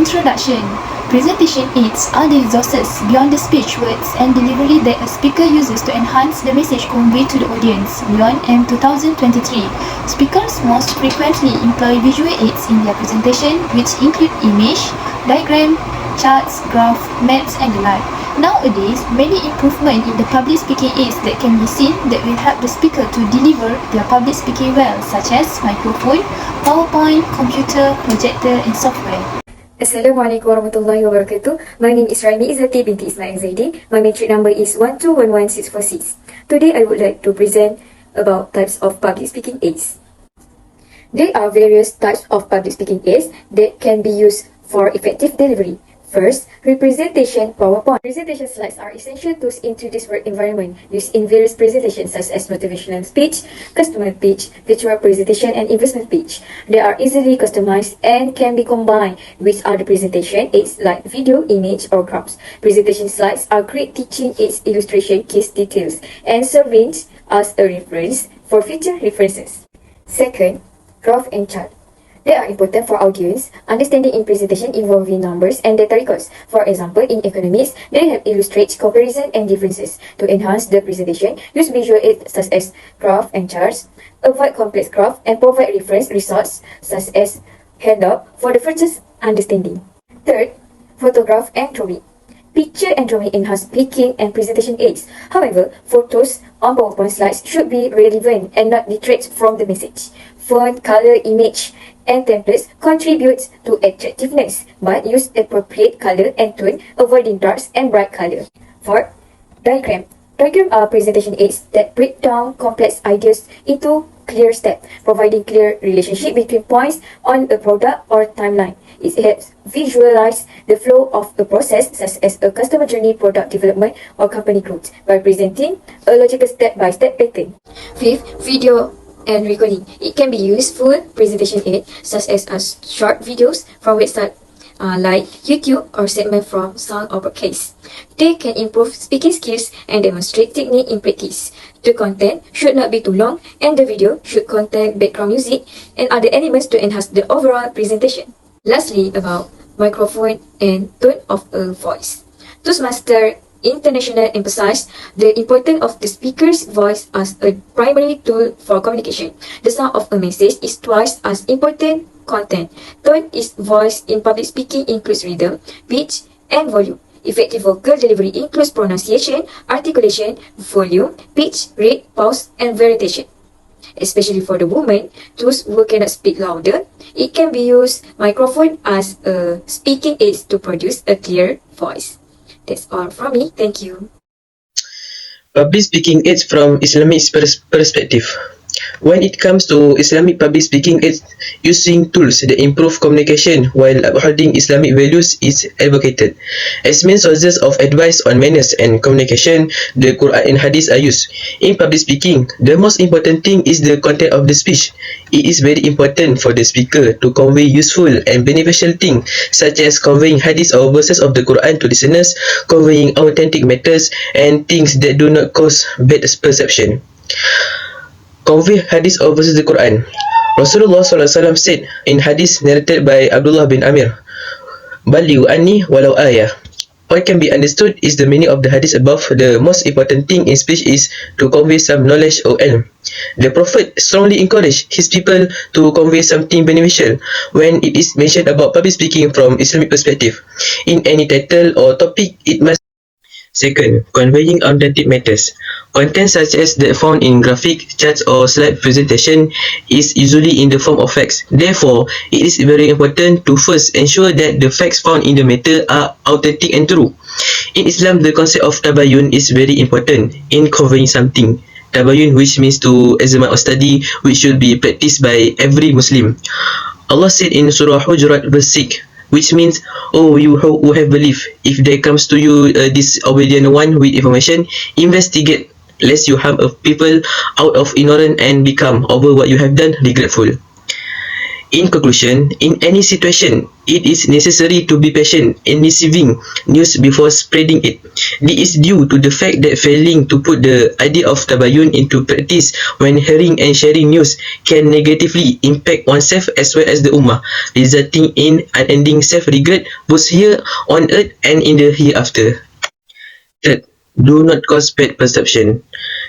Introduction. Presentation aids are the resources beyond the speech, words and delivery that a speaker uses to enhance the message conveyed to the audience. Beyond M 2023, speakers most frequently employ visual aids in their presentation, which include image, diagram, charts, graph, maps and the like. Nowadays, many improvements in the public speaking aids that can be seen that will help the speaker to deliver their public speaking well, such as microphone, PowerPoint, computer, projector and software. Assalamualaikum warahmatullahi wabarakatuh. My name is RAIMI IZZATI binti ISMAIL ZAIDI. My matric number is 1211646. Today I would like to present about types of public speaking aids. There are various types of public speaking aids that can be used for effective delivery. First, representation PowerPoint. Presentation slides are essential tools in today's work environment, used in various presentations such as motivational speech, customer pitch, virtual presentation, and investment pitch. They are easily customized and can be combined with other presentation aids like video, image, or graphs. Presentation slides are great teaching aids, illustration, case details, and serving as a reference for future references. Second, graph and chart. They are important for audience understanding in presentation involving numbers and data records. For example, in economics, they help illustrate comparison and differences. To enhance the presentation, use visual aids such as graph and charts, avoid complex graph, and provide reference resources such as handout for the further understanding. Third, photograph and drawing. Picture and drawing enhance speaking and presentation aids. However, photos on PowerPoint slides should be relevant and not detract from the message. Font, color, image, and templates contribute to attractiveness, but use appropriate color and tone, avoiding dark and bright color. Fourth, diagram. Diagrams are presentation aids that break down complex ideas into clear steps, providing clear relationship between points on a product or timeline. It helps visualize the flow of a process such as a customer journey, product development, or company growth by presenting a logical step-by-step pattern. Fifth, video and recording. It can be useful presentation aid such as short videos from websites like YouTube or segment from sound or broadcast. They can improve speaking skills and demonstrate technique in practice. The content should not be too long and the video should contain background music and other elements to enhance the overall presentation. Lastly, about microphone and tone of a voice. Toastmaster International emphasized the importance of the speaker's voice as a primary tool for communication. The sound of a message is twice as important content. Tone is voice in public speaking includes rhythm, pitch, and volume. Effective vocal delivery includes pronunciation, articulation, volume, pitch, rate, pause, and variation. Especially for the women, those who cannot speak louder, it can be used microphone as a speaking aid to produce a clear voice. That's all from me. Thank you. Public speaking aids from Islamic perspective. When it comes to Islamic public speaking aids, using tools that improve communication while upholding Islamic values is advocated. As main sources of advice on manners and communication, the Quran and Hadith are used. In public speaking, the most important thing is the content of the speech. It is very important for the speaker to convey useful and beneficial things such as conveying Hadith or verses of the Quran to listeners, conveying authentic matters, and things that do not cause bad perception. Convey hadith or verses the Quran. Rasulullah SAW said in hadith narrated by Abdullah bin Amir, "Balighu anni walau ayah." What can be understood is the meaning of the hadith above. The most important thing in speech is to convey some knowledge or ilm. The Prophet strongly encouraged his people to convey something beneficial when it is mentioned about public speaking from Islamic perspective. In any title or topic, it must. Second, conveying authentic matters. Content such as that found in graphic, charts or slide presentation is usually in the form of facts. Therefore, it is very important to first ensure that the facts found in the matter are authentic and true. In Islam, the concept of tabayun is very important in conveying something. Tabayun, which means to examine or study, which should be practiced by every Muslim. Allah said in Surah Hujurat verse 6, which means, "Oh, you who have believed, if there comes to you a disobedient one with information, investigate, lest you harm of people out of ignorance and become over what you have done regretful." In conclusion, in any situation, it is necessary to be patient in receiving news before spreading it. This is due to the fact that failing to put the idea of tabayun into practice when hearing and sharing news can negatively impact oneself as well as the ummah, resulting in unending self-regret both here on earth and in the hereafter. Third, do not cause bad perception.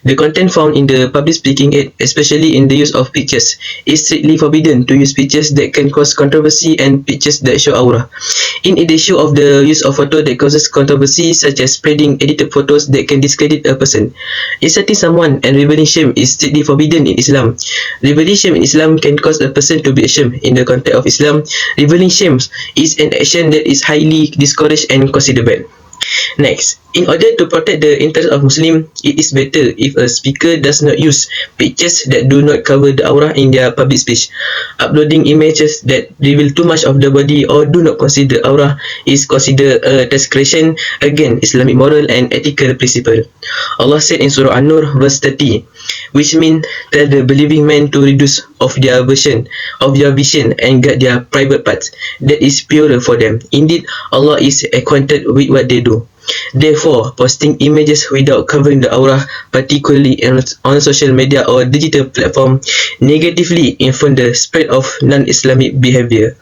The content found in the public speaking aid, especially in the use of pictures, is strictly forbidden to use pictures that can cause controversy and pictures that show aura. In addition of the use of photo that causes controversy, such as spreading edited photos that can discredit a person. Insulting someone and revealing shame is strictly forbidden in Islam. Revealing shame in Islam can cause a person to be ashamed. In the context of Islam, revealing shame is an action that is highly discouraged and considered bad. Next, in order to protect the interest of Muslim, it is better if a speaker does not use pictures that do not cover the aura in their public speech. Uploading images that reveal too much of the body or do not consider aura is considered a transgression against Islamic moral and ethical principle. Allah said in Surah An-Nur verse 30, which means tell the believing men to reduce of their vision and guard their private parts. That is purer for them. Indeed, Allah is acquainted with what they do. Therefore, posting images without covering the aura, particularly on social media or digital platform, negatively influence the spread of non-Islamic behavior.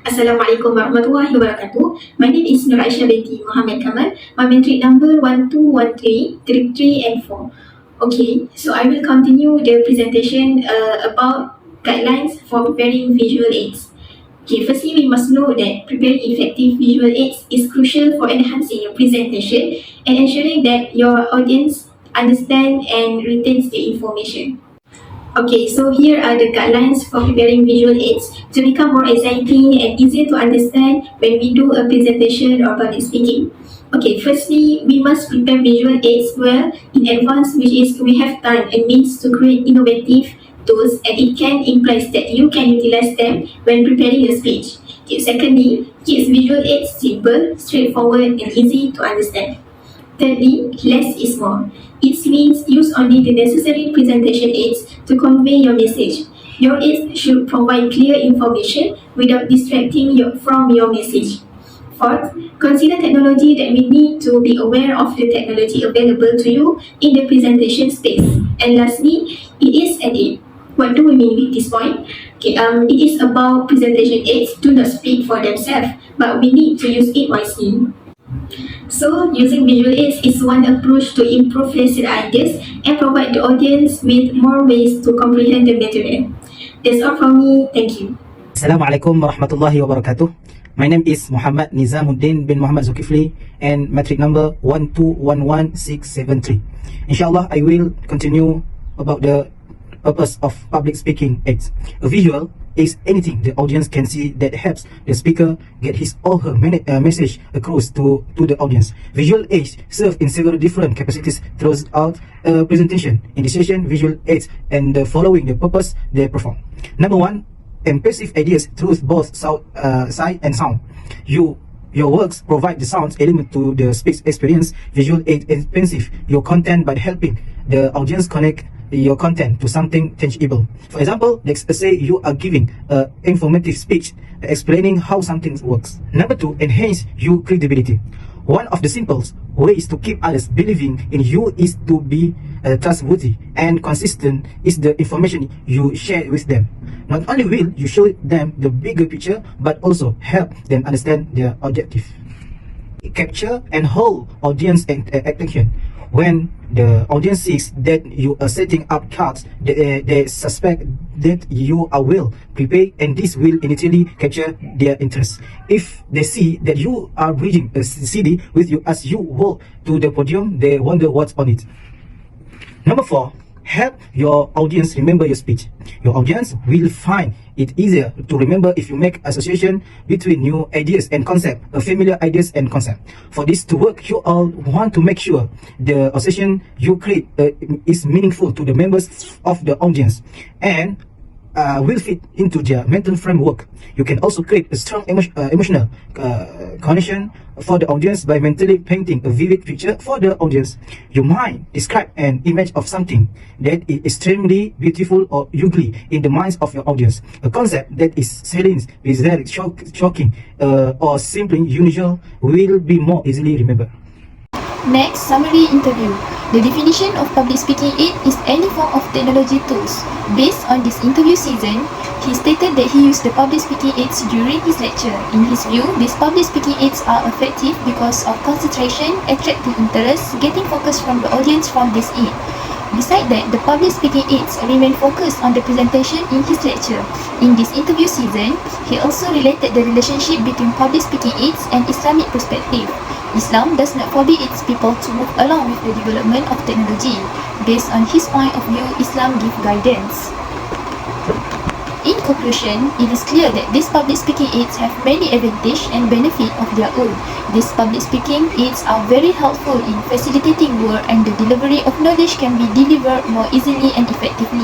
Assalamualaikum warahmatullahi wabarakatuh. My name is Nur Aisyah binti Mohamed Kamal. My matric number 1213, 33 and 4. Okay, so I will continue the presentation about guidelines for preparing visual aids. Okay, firstly, we must know that preparing effective visual aids is crucial for enhancing your presentation and ensuring that your audience understand and retains the information. Okay, so here are the guidelines for preparing visual aids to become more exciting and easier to understand when we do a presentation or public speaking. Okay, firstly, we must prepare visual aids well in advance, which is we have time and means to create innovative tools, and it can imply that you can utilize them when preparing your speech. Okay, secondly, keep visual aids simple, straightforward, and easy to understand. Thirdly, less is more. It means use only the necessary presentation aids to convey your message. Your aids should provide clear information without distracting you from your message. Fourth, consider technology that we need to be aware of the technology available to you in the presentation space. And lastly, it is an aid. What do we mean with this point? Okay, it is about presentation aids do not speak for themselves, but we need to use it wisely. So, using visual aids is one approach to improve lesson ideas and provide the audience with more ways to comprehend the material. That's all from me. Thank you. Assalamualaikum warahmatullahi wabarakatuh. My name is Muhammad NIZAMUDDin bin Muhammad ZULKIFLI and matric number 1211673. Inshallah, I will continue about the purpose of public speaking aids. A visual is anything the audience can see that helps the speaker get his or her message across to the audience. Visual aids serve in several different capacities throughout a presentation. In this session, visual aids and the following the purpose they perform. Number one, impressive ideas through both sight and sound. Your works provide the sounds element to the speech experience. Visual aid enhances your content by helping the audience connect your content to something tangible. For example, let's say you are giving an informative speech explaining how something works. Number two, enhance your credibility. One of the simplest ways to keep others believing in you is to be trustworthy and consistent is the information you share with them. Not only will you show them the bigger picture, but also help them understand their objective. Capture and hold audience attention. When the audience sees that you are setting up cards, they suspect that you are well prepared, and this will initially capture their interest. If they see that you are bridging a CD with you as you walk to the podium, they wonder what's on it. Number four, help your audience remember your speech. Your audience will find it easier to remember if you make association between new ideas and concept, familiar ideas and concept. For this to work, you all want to make sure the association you create is meaningful to the members of the audience, and will fit into their mental framework. You can also create a strong emotional connection for the audience by mentally painting a vivid picture for the audience. You might describe an image of something that is extremely beautiful or ugly in the minds of your audience. A concept that is silly, bizarre, shocking, or simply unusual will be more easily remembered. Next, summary interview. The definition of public speaking aid is any form of technology tools. Based on this interview season, he stated that he used the public speaking aids during his lecture. In his view, these public speaking aids are effective because of concentration, attracting interest, getting focus from the audience from this aid. Besides that, the public speaking aids remain focused on the presentation in his lecture. In this interview season, he also related the relationship between public speaking aids and Islamic perspective. Islam does not forbid its people to move along with the development of technology. Based on his point of view, Islam gives guidance. In conclusion, it is clear that these public speaking aids have many advantages and benefits of their own. These public speaking aids are very helpful in facilitating work, and the delivery of knowledge can be delivered more easily and effectively.